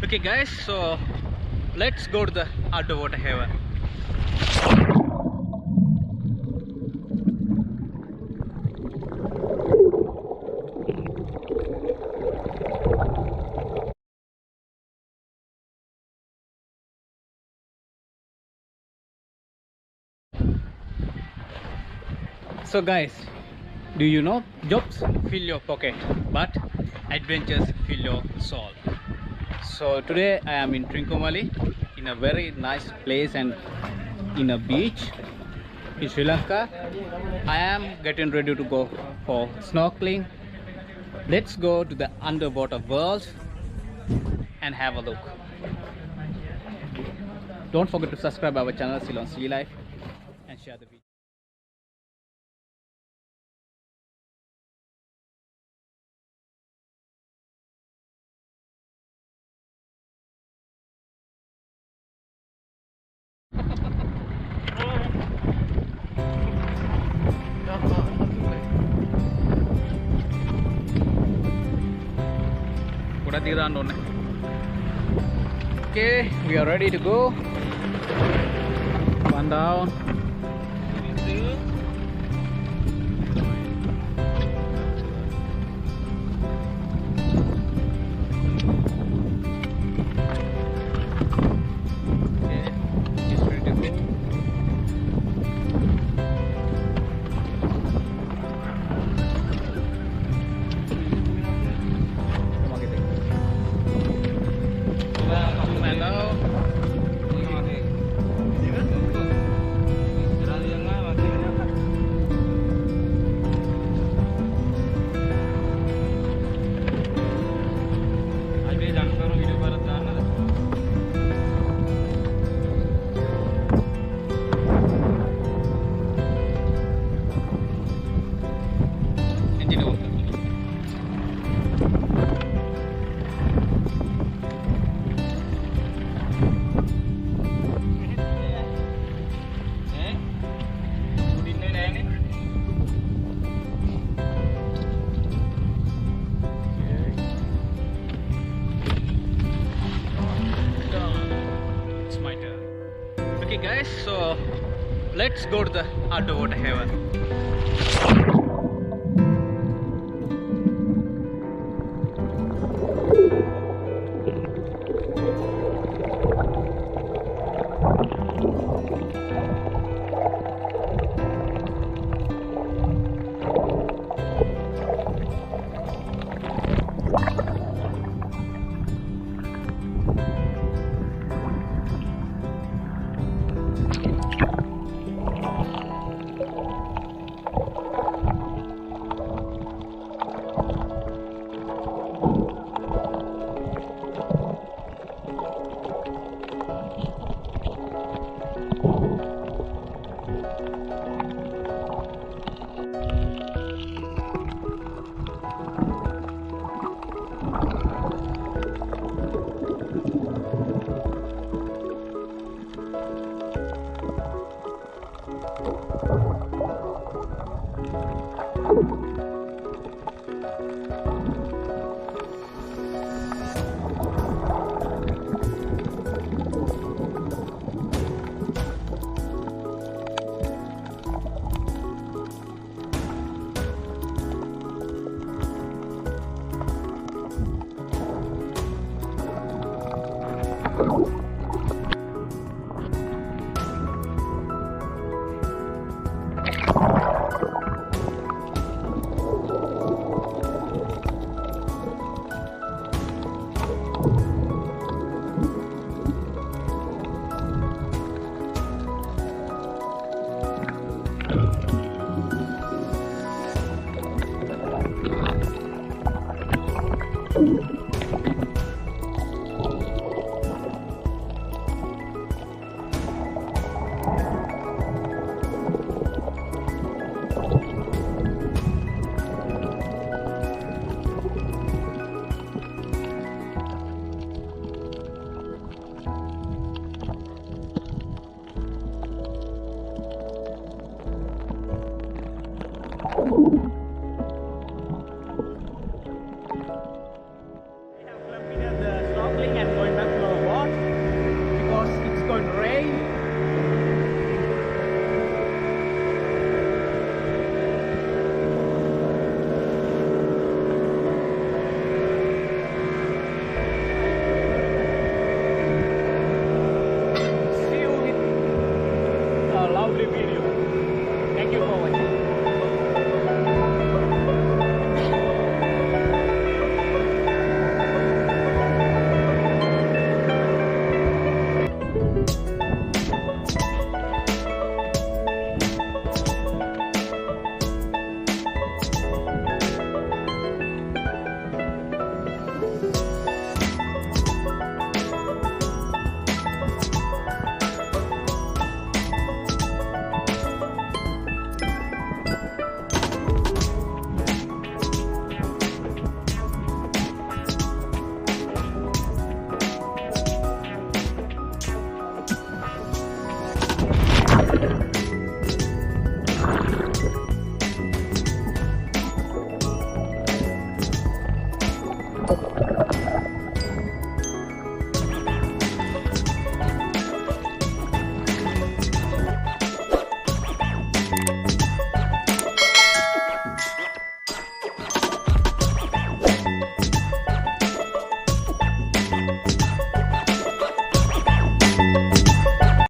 Okay guys, so let's go to the underwater haven. So guys, do you know jobs fill your pocket but adventures fill your soul? So today I am in Trincomalee, in a very nice place and in a beach in Sri Lanka. I am getting ready to go for snorkeling. Let's go to the underwater world and have a look. Don't forget to subscribe our channel Ceylon Sea Life and share the video. Okay, we are ready to go. One down. Okay, it's ready to go. Okay guys, so let's go to the underwater haven.